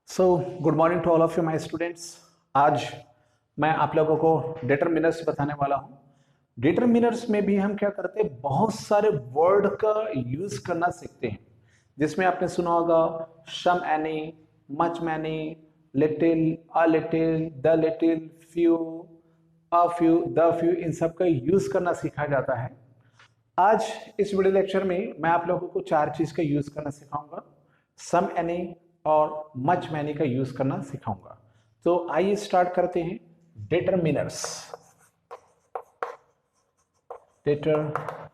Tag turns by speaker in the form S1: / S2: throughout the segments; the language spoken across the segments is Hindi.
S1: So good morning to all of you my students. आज मैं आप लोगों को डिटरमिनर्स बताने वाला हूँ। डिटरमिनर्स में भी हम क्या करते हैं, बहुत सारे वर्ड का यूज करना सीखते हैं, जिसमें आपने सुना होगा some any, much many, little, a little, the little, few, a few, the few, इन सब का यूज करना सीखा जाता है। आज इस वीडियो लेक्चर में मैं आप लोगों को चार चीज का यूज करना सिखाऊंगा। सम एनी और मच मैनी का यूज करना सिखाऊंगा। तो आइए स्टार्ट करते हैं। डिटरमिनर्स। डिटरमिनर्स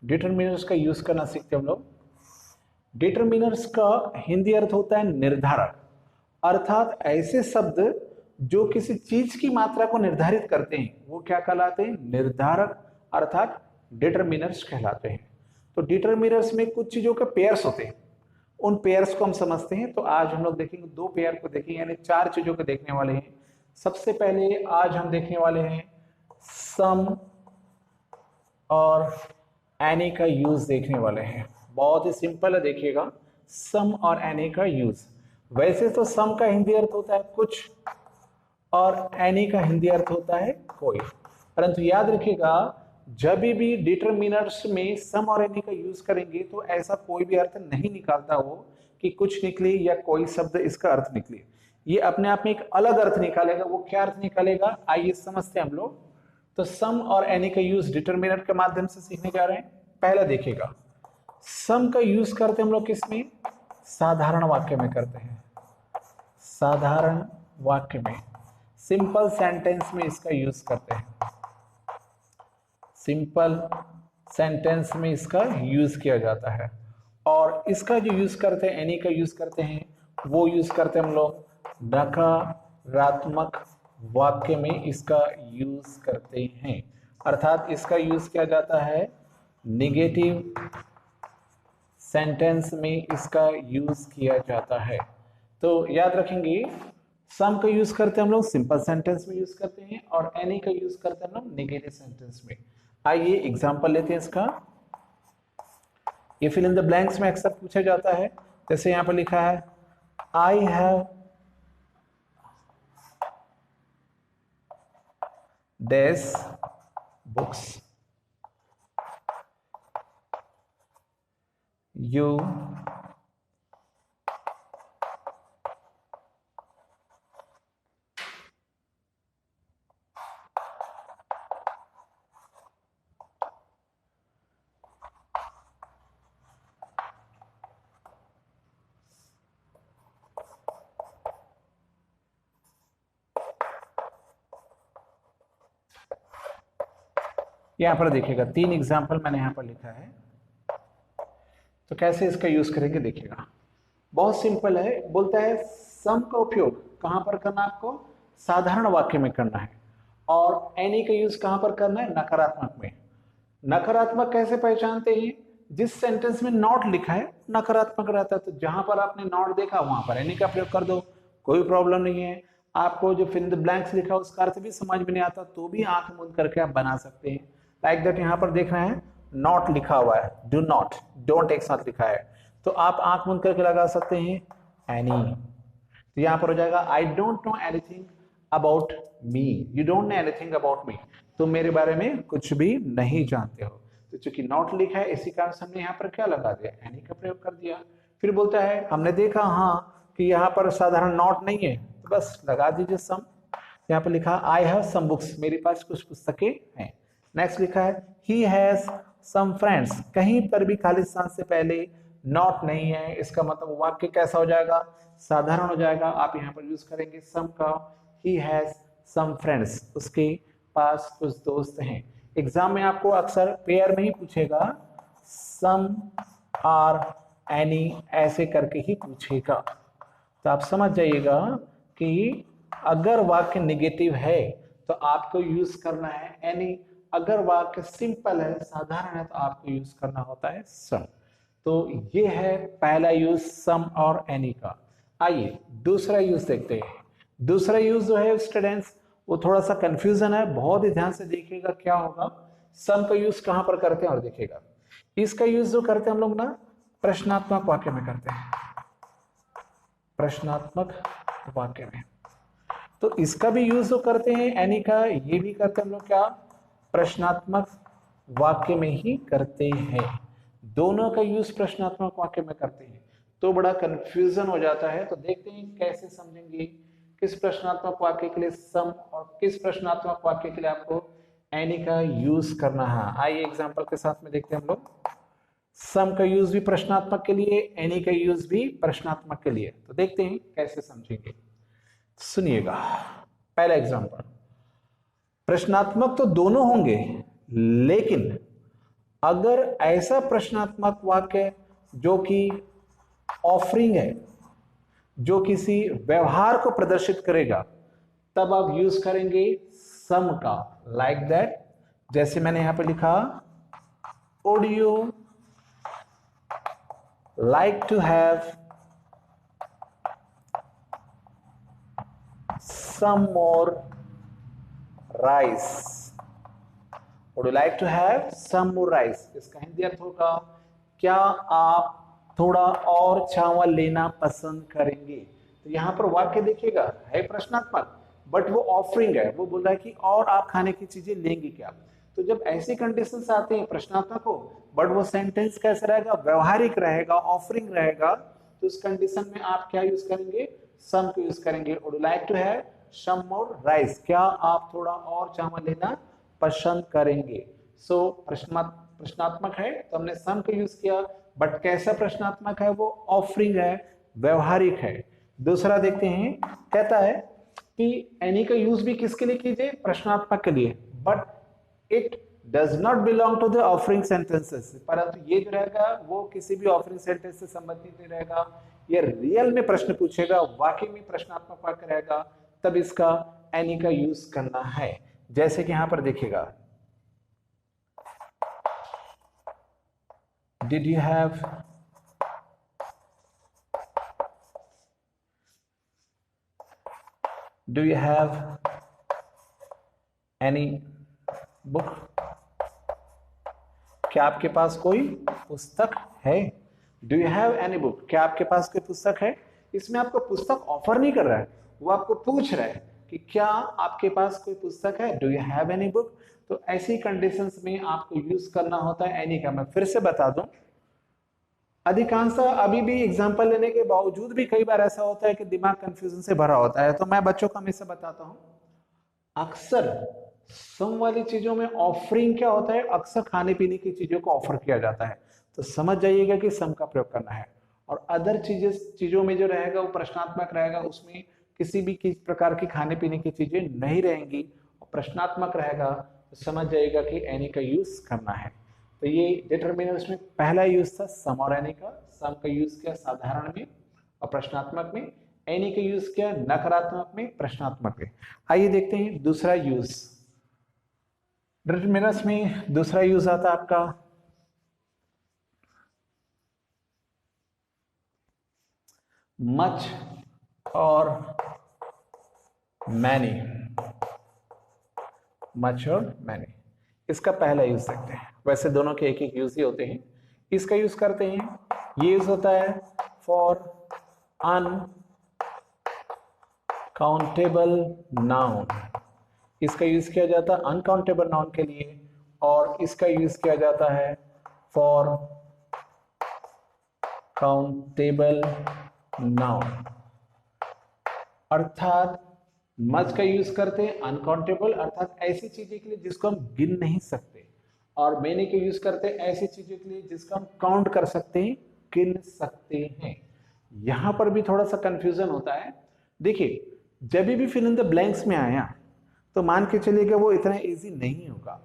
S1: डिटरमिनर्स का यूज करना सीखते हैं हम लोग। डिटरमिनर्स का हिंदी अर्थ होता है निर्धारक, अर्थात ऐसे शब्द जो किसी चीज की मात्रा को निर्धारित करते हैं वो क्या कहलाते हैं, निर्धारक, अर्थात डिटरमिनर्स कहलाते हैं। तो डिटरमिनर्स में कुछ चीजों के पेयर्स होते हैं, उन पेयर्स को हम समझते हैं। तो आज हम लोग देखेंगे, दो पेयर को देखेंगे, यानी चार चीजों को देखने वाले हैं। सबसे पहले आज हम देखने वाले हैं सम और एनी का यूज देखने वाले हैं। बहुत ही सिंपल है, देखिएगा सम और एनी का यूज। वैसे तो सम का हिंदी अर्थ होता है कुछ और एनी का हिंदी अर्थ होता है कोई, परंतु याद रखिएगा जब भी डिटरमिनर्स में सम और एनी का यूज करेंगे तो ऐसा कोई भी अर्थ नहीं निकालता वो कि कुछ निकले या कोई शब्द इसका अर्थ निकले। ये अपने आप में एक अलग अर्थ निकालेगा। वो क्या अर्थ निकालेगा, आइए समझते हैं हम लोग। तो सम और एनी का यूज डिटरमिनर के माध्यम से सीखने जा रहे हैं। पहला देखिएगा, सम का यूज करते हम लोग किसमें, साधारण वाक्य में करते हैं। साधारण वाक्य में, सिंपल सेंटेंस में इसका यूज करते हैं। सिंपल सेंटेंस में इसका यूज किया जाता है। और इसका जो यूज करते हैं, एनी का यूज करते हैं, वो यूज करते हैं हम लोग नकारात्मक वाक्य में इसका यूज करते हैं। अर्थात इसका यूज किया जाता है निगेटिव सेंटेंस में इसका यूज किया जाता है। तो याद रखेंगे, सम का यूज करते हैं हम लोग सिंपल सेंटेंस में यूज करते हैं और एनी का यूज करते हैं हम लोग नेगेटिव सेंटेंस में। आइए एग्जांपल लेते हैं इसका। ये फिल इन द ब्लैंक्स में अक्सर पूछा जाता है। जैसे यहां पर लिखा है I have dash books, you यहां पर देखिएगा तीन एग्जाम्पल मैंने यहां पर लिखा है। तो कैसे इसका यूज करेंगे देखिएगा, बहुत सिंपल है। बोलता है सम का उपयोग कहां पर करना है आपको, साधारण वाक्य में करना है। और एनी का यूज कहां पर करना है, नकारात्मक में। नकारात्मक कैसे पहचानते हैं, जिस सेंटेंस में नॉट लिखा है नकारात्मक रहता है, तो जहां पर आपने नॉट देखा वहां पर एनी का प्रयोग कर दो, कोई प्रॉब्लम नहीं है। आपको जो फिल इन द ब्लैंक्स लिखा उसका अर्थ भी समझ में नहीं आता तो भी आंख मूंद करके आप बना सकते हैं। लाइक दैट यहाँ पर देख रहे हैं नॉट लिखा हुआ है, डू नॉट, डोंट एक साथ लिखा है, तो आप आंख मूंद करके लगा सकते हैं एनी। तो यहां पर हो जाएगा I don't know anything about me, you don't know anything about me, तुम मेरे बारे में कुछ भी नहीं जानते हो। तो चूंकि नॉट लिखा है इसी कारण से हमने यहाँ पर क्या लगा दिया, एनी का प्रयोग कर दिया। फिर बोलता है हमने देखा हाँ कि यहाँ पर साधारण नॉट नहीं है, तो बस लगा दीजिए सम। यहाँ पर लिखा आई हैव सम बुक्स, मेरे पास कुछ पुस्तकें हैं। नेक्स्ट लिखा है ही हैज सम फ्रेंड्स, कहीं पर भी खाली स्थान से पहले नॉट नहीं है, इसका मतलब वाक्य कैसा हो जाएगा, साधारण हो जाएगा। आप यहाँ पर यूज करेंगे सम का, ही हैज सम फ्रेंड्स, उसके पास कुछ दोस्त हैं। एग्जाम में आपको अक्सर पेयर में ही पूछेगा, सम और एनी ऐसे करके ही पूछेगा। तो आप समझ जाइएगा कि अगर वाक्य निगेटिव है तो आपको यूज करना है एनी, अगर वाक्य सिंपल है, साधारण है, तो आपको यूज करना होता है सम। तो ये है पहला यूज सम और एनी का। आइए दूसरा यूज देखते हैं। दूसरा यूज जो है स्टूडेंट्स, वो थोड़ा सा कंफ्यूजन है, बहुत ही ध्यान से देखिएगा क्या होगा। सम का यूज कहां पर करते हैं और देखिएगा, इसका यूज जो करते हैं हम लोग ना प्रश्नात्मक वाक्य में करते हैं। प्रश्नात्मक वाक्य में। तो इसका भी यूज तो करते हैं एनी का, ये भी करते हैं हम लोग क्या, प्रश्नात्मक वाक्य में ही करते हैं। दोनों का यूज प्रश्नात्मक वाक्य में करते हैं, तो बड़ा कंफ्यूजन हो जाता है। तो देखते हैं कैसे समझेंगे किस प्रश्नात्मक वाक्य के लिए सम और किस प्रश्नात्मक वाक्य के लिए आपको एनी का यूज करना है। आइए एग्जांपल के साथ में देखते हैं हम लोग। सम का यूज भी प्रश्नात्मक के लिए, एनी का यूज भी प्रश्नात्मक के लिए। तो देखते हैं कैसे समझेंगे, सुनिएगा। पहला एग्जांपल, प्रश्नात्मक तो दोनों होंगे, लेकिन अगर ऐसा प्रश्नात्मक वाक्य जो कि ऑफरिंग है, जो किसी व्यवहार को प्रदर्शित करेगा, तब आप यूज करेंगे सम का। लाइक दैट, जैसे मैंने यहां पे लिखा, would you like to have some more rice? Would you like to have some more rice? इसका हिंदी अर्थ होगा, क्या आप थोड़ा और चावल लेना पसंद करेंगे? तो यहाँ पर वाक्य देखिएगा है प्रश्नात्मक, बट वो ऑफरिंग है, वो बोल रहा है कि और आप खाने की चीजें लेंगे क्या? तो जब ऐसी कंडीशंस आते हैं प्रश्नात्मक हो, बट वो सेंटेंस कैसा रहेगा, व्यवहारिक रहेगा, ऑफरिंग रहेगा, तो उस कंडीशन में आप क्या यूज करेंगे, सम को यूज करेंगे। Would you like to have some more rice? क्या आप थोड़ा और चावल लेना पसंद करेंगे? सो प्रश्नात्मक है तो हमने सम का यूज किया, बट कैसा प्रश्नात्मक है, वो ऑफरिंग है, व्यवहारिक है। दूसरा देखते हैं, कहता है कि एनी का यूज भी किसके लिए कीजिए, प्रश्नात्मक के लिए, but it does not belong to the offering sentences. परंतु ये जो रहेगा वो किसी भी ऑफरिंग सेंटेंस से संबंधित नहीं रहेगा, ये रियल में प्रश्न पूछेगा, वाकई में प्रश्नात्मक वाक्य रहेगा, तब इसका एनी का यूज करना है। जैसे कि यहां पर देखिएगा, did you have do you have any book? क्या आपके पास कोई पुस्तक है? Do you have any book? क्या आपके पास कोई पुस्तक है? इसमें आपको पुस्तक ऑफर नहीं कर रहा है, वो आपको पूछ रहा है कि क्या आपके पास कोई पुस्तक है, do you have any book? तो ऐसी कंडीशंस में आपको यूज करना होता है एनी का। मैं फिर से बता दूं, अधिकांश अभी भी एग्जांपल लेने के बावजूद भी कई बार ऐसा होता है कि दिमाग कंफ्यूजन से भरा होता है, तो मैं बच्चों को हमेशा बताता हूं, अक्सर सम वाली चीजों में ऑफरिंग क्या होता है, अक्सर खाने पीने की चीजों को ऑफर किया जाता है, तो समझ जाइएगा कि सम का प्रयोग करना है। और अदर चीजों में जो रहेगा वो प्रश्नात्मक रहेगा, उसमें किसी भी किस प्रकार की खाने पीने की चीजें नहीं रहेंगी, और प्रश्नात्मक रहेगा, तो समझ जाइएगा कि एनी का यूज करना है। तो ये डिटरमिनर्स में पहला यूज था सम और एनी का। सम का यूज किया साधारण में और प्रश्नात्मक में, एनी का यूज किया नकारात्मक में, प्रश्नात्मक में। आइए देखते हैं दूसरा यूज। डिटरमिनर्स में दूसरा यूज आता है आपका मच और मैनी। मच और मैनी, इसका पहला यूज देखते हैं। वैसे दोनों के एक एक यूज ही होते हैं। इसका यूज करते हैं, ये यूज होता है फॉर अनकाउंटेबल नाउन। इसका यूज किया जाता है अनकाउंटेबल नाउन के लिए, और इसका यूज किया जाता है फॉर काउंटेबल नाउन। अर्थात मच का यूज करते हैं अनकाउंटेबल, अर्थात ऐसी चीजें के लिए जिसको हम गिन नहीं सकते, और मैनी का यूज करते हैं ऐसी चीजों के लिए जिसको हम काउंट कर सकते हैं, गिन सकते हैं। यहां पर भी थोड़ा सा कंफ्यूजन होता है। देखिए, जब भी फिल इन द ब्लैंक्स में आया तो मान के चलिएगा वो इतना इजी नहीं होगा,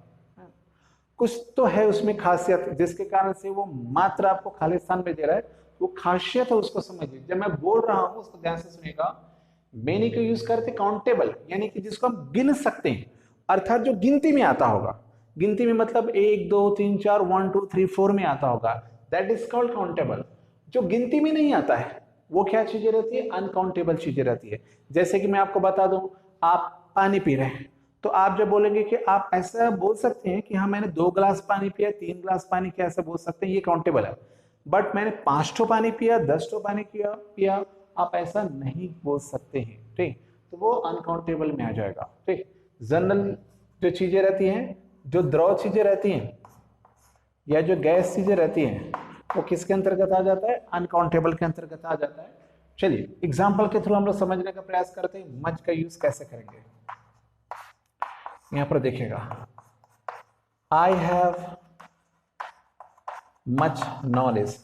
S1: कुछ तो है उसमें खासियत जिसके कारण से वो मात्र आपको खाली स्थान में दे रहा है, वो खासियत है, उसको समझिए। जब मैं बोल रहा हूं उसको ध्यान से सुनिएगा। मैनी का यूज करते काउंटेबल, यानी कि जिसको हम गिन सकते हैं, अर्थात जो गिनती में आता होगा। गिनती में मतलब 1 2 3 4 1 2 3 4 में आता होगा, दैट इज कॉल्ड काउंटेबल। जो गिनती में नहीं आता है वो क्या चीजें रहती है, अनकाउंटेबल चीजें रहती है। जैसे कि मैं आपको बता दूं, आप पानी पी रहे हैं, तो आप जब बोलेंगे कि आप ऐसा बोल सकते हैं कि हाँ मैंने 2 गिलास पानी पिया, 3 गिलास पानी पिया, ऐसा बोल सकते हैं, ये काउंटेबल है। बट मैंने 5 ठो पानी पिया, 10 ठो पानी पिया, आप ऐसा नहीं बोल सकते हैं, ठीक। तो वो अनकाउंटेबल में आ जाएगा, ठीक। जनरल जो चीजें रहती हैं, जो द्रव चीजें रहती हैं या जो गैस चीजें रहती हैं, वो किसके अंतर्गत आ जाता है? अनकाउंटेबल के अंतर्गत आ जाता है। चलिए एग्जाम्पल के थ्रू हम लोग समझने का प्रयास करते हैं मच का यूज कैसे करेंगे। यहां पर देखिएगा, I have much knowledge,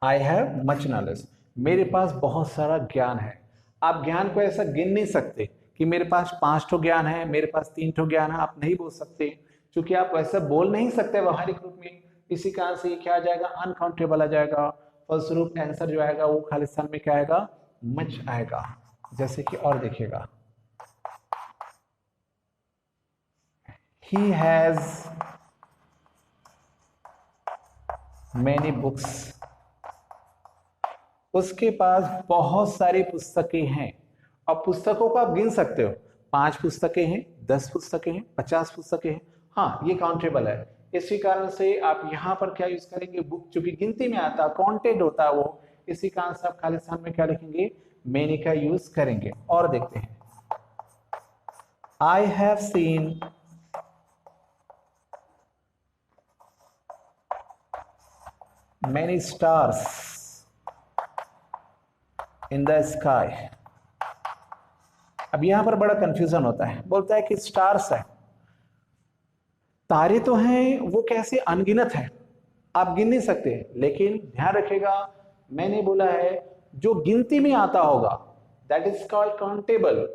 S1: I have much knowledge, मेरे पास बहुत सारा ज्ञान है। आप ज्ञान को ऐसा गिन नहीं सकते कि मेरे पास 5 ठो ज्ञान है, मेरे पास 3 ठो ज्ञान है, आप नहीं बोल सकते, क्योंकि आप वैसा बोल नहीं सकते व्यवहारिक रूप में। इसी कारण से क्या आ जाएगा? अनकाउंटेबल आ जाएगा। फलस्वरूप आंसर जो आएगा वो खाली स्थान में क्या आएगा? मच आएगा। जैसे कि और देखिएगा, ही हैज मैनी बुक्स, उसके पास बहुत सारी पुस्तकें हैं। अब पुस्तकों को आप गिन सकते हो, 5 पुस्तकें हैं, 10 पुस्तकें हैं, 50 पुस्तकें हैं, हाँ ये काउंटेबल है। इसी कारण से आप यहां पर क्या यूज करेंगे? बुक, चूंकि गिनती में आता है, काउंटेड होता है वो, इसी कारण से आप खाली स्थान में क्या लिखेंगे? मैनी का यूज करेंगे। और देखते हैं, I have seen many stars in the sky. अब यहां पर बड़ा कंफ्यूजन होता है, बोलता है कि स्टार्स है, तारे तो हैं, वो कैसे अनगिनत है, आप गिन नहीं सकते। लेकिन ध्यान रखिएगा, मैंने बोला है जो गिनती में आता होगा दैट इज कॉल्ड काउंटेबल।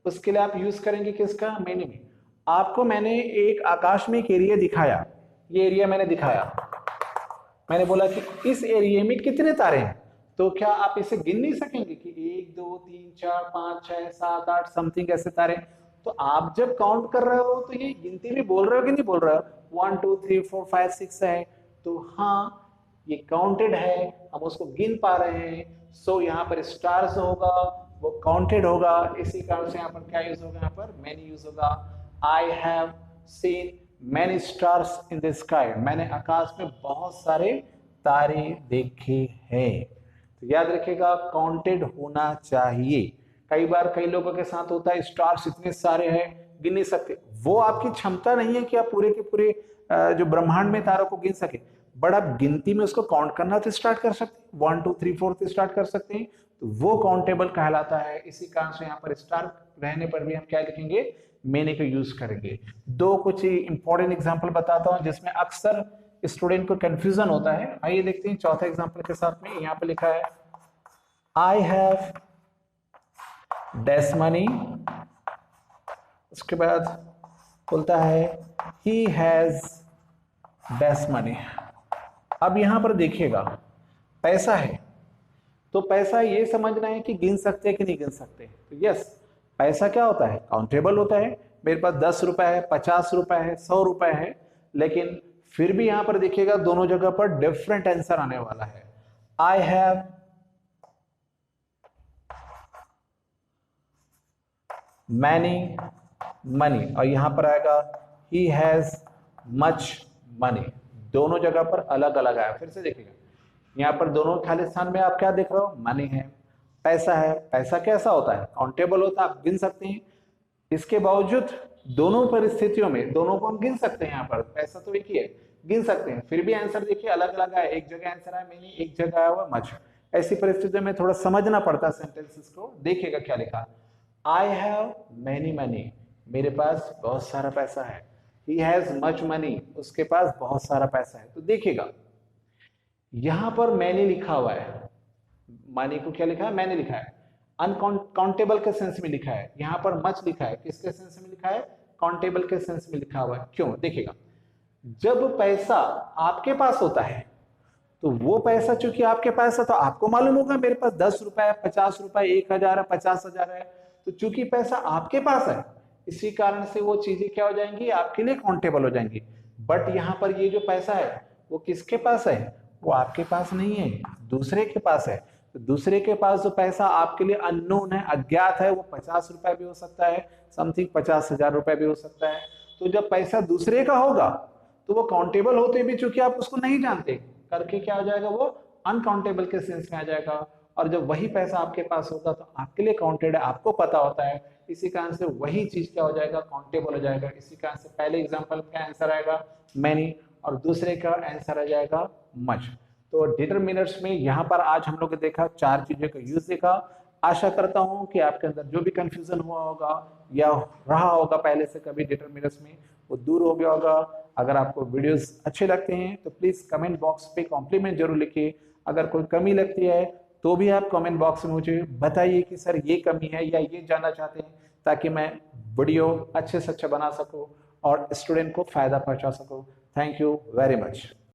S1: उसके लिए आप यूज करेंगे किसका? मैनी में। आपको मैंने एक आकाश में एक एरिया दिखाया, ये एरिया मैंने दिखाया, मैंने बोला कि इस एरिया में कितने तारे हैं, तो क्या आप इसे गिन नहीं सकेंगे कि 1 2 3 4 5 6 7 8 समथिंग ऐसे तारे? तो आप जब काउंट कर रहे हो तो ये गिनती में बोल रहे हो कि नहीं बोल रहे हो? 1 2 3 4 5 6 है, तो हाँ ये काउंटेड है, हम उसको गिन पा रहे हैं। सो यहाँ पर स्टार्स होगा वो काउंटेड होगा, इसी कारण से यहाँ पर क्या यूज होगा? यहाँ पर मैनी यूज होगा। I have seen many stars in the sky, मैंने आकाश में बहुत सारे तारे देखे हैं। तो याद रखिएगा काउंटेड होना चाहिए। कई बार कई लोगों के साथ होता है स्टार्स इतने सारे हैं गिन नहीं सकते, वो आपकी क्षमता नहीं है कि आप पूरे के पूरे जो ब्रह्मांड में तारों को गिन सके, बट आप गिनती में उसको काउंट करना तो स्टार्ट कर सकते हैं, 1 2 3 4 से स्टार्ट कर सकते हैं, तो वो काउंटेबल कहलाता है। इसी कारण से यहाँ पर स्टार रहने पर भी हम क्या लिखेंगे? मैनी को यूज करेंगे। दो कुछ इंपॉर्टेंट एग्जांपल बताता हूं जिसमें अक्सर स्टूडेंट को कंफ्यूजन होता है। आइए देखते हैं चौथे एग्जांपल के साथ में। यहाँ पे लिखा है आई हैव डैश मनी, उसके बाद बोलता है ही हैज डैश मनी। अब यहां पर देखिएगा पैसा है, तो पैसा ये समझना है कि गिन सकते हैं कि नहीं गिन सकते। तो यस, पैसा क्या होता है? काउंटेबल होता है। मेरे पास 10 रुपए है, 50 रुपए है, 100 रुपए है, लेकिन फिर भी यहां पर देखिएगा दोनों जगह पर डिफरेंट आंसर आने वाला है। आई हैव मैनी मनी और यहां पर आएगा ही हैज मच मनी। दोनों जगह पर अलग अलग आया। फिर से देखिएगा, यहाँ पर दोनों खाली स्थान में आप क्या देख रहे हो? मनी है, पैसा है। पैसा कैसा होता है? काउंटेबल होता है, आप गिन सकते हैं। इसके बावजूद दोनों परिस्थितियों में दोनों को हम गिन सकते हैं। यहाँ पर पैसा तो एक ही है, गिन सकते हैं, फिर भी आंसर देखिए अलग अलग आया। एक जगह आंसर आया मैनी, एक जगह आया हुआ मच। ऐसी परिस्थितियों में थोड़ा समझना पड़ता है सेंटेंसेस को। देखिएगा क्या लिखा, आई हैव मैनी मनी, मेरे पास बहुत सारा पैसा है। ही हैज मच मनी, उसके पास बहुत सारा पैसा है। तो देखिएगा यहां पर मैंने लिखा हुआ है, मनी को क्या लिखा है? मैंने लिखा है। अनकाउंटेबल के सेंस में लिखा है। यहां पर मच लिखा है, किसके सेंस में लिखा है? काउंटेबल के सेंस में लिखा हुआ है। क्यों? देखिएगा, जब पैसा आपके पास होता है तो वो पैसा चूंकि आपके पास है तो आपको मालूम होगा मेरे पास 10 रुपए है, 50 रुपए, 1000 है, 50,000 है। तो चूंकि पैसा आपके पास है, इसी कारण से वो चीजें क्या हो जाएंगी? आपके लिए काउंटेबल हो जाएंगी। बट यहाँ पर ये जो पैसा है वो किसके पास है? वो आपके पास नहीं है, दूसरे के पास है। तो दूसरे के पास जो पैसा आपके लिए अननोन है, अज्ञात है, वो 50 रुपए भी हो सकता है, समथिंग 50,000 रुपए भी हो सकता है। तो जब पैसा दूसरे का होगा तो वो काउंटेबल होते भी चूंकि आप उसको नहीं जानते, करके क्या हो जाएगा? वो अनकाउंटेबल के सेंस में आ जाएगा, और जब वही पैसा आपके पास होगा तो आपके लिए काउंटेड है, आपको पता होता है, इसी कारण से वही चीज क्या हो जाएगा, काउंटेबल हो जाएगा। इसी कारण से पहले एग्जांपल का आंसर आएगा मैनी, और दूसरे का आंसर आ जाएगा मच। तो डिटरमिनर्स में यहाँ पर आज हम लोग देखा 4 चीजों का यूज देखा। आशा करता हूँ कि आपके अंदर जो भी कंफ्यूजन हुआ होगा या रहा होगा पहले से कभी डिटरमिनर्स में, वो दूर हो गया होगा। अगर आपको वीडियोस अच्छे लगते हैं तो प्लीज कमेंट बॉक्स पे कॉम्प्लीमेंट जरूर लिखिए। अगर कोई कमी लगती है तो भी आप कमेंट बॉक्स में मुझे बताइए कि सर ये कमी है या ये जानना चाहते हैं, ताकि मैं वीडियो अच्छे से अच्छा बना सकूं और स्टूडेंट को फायदा पहुंचा सकूं। Thank you very much.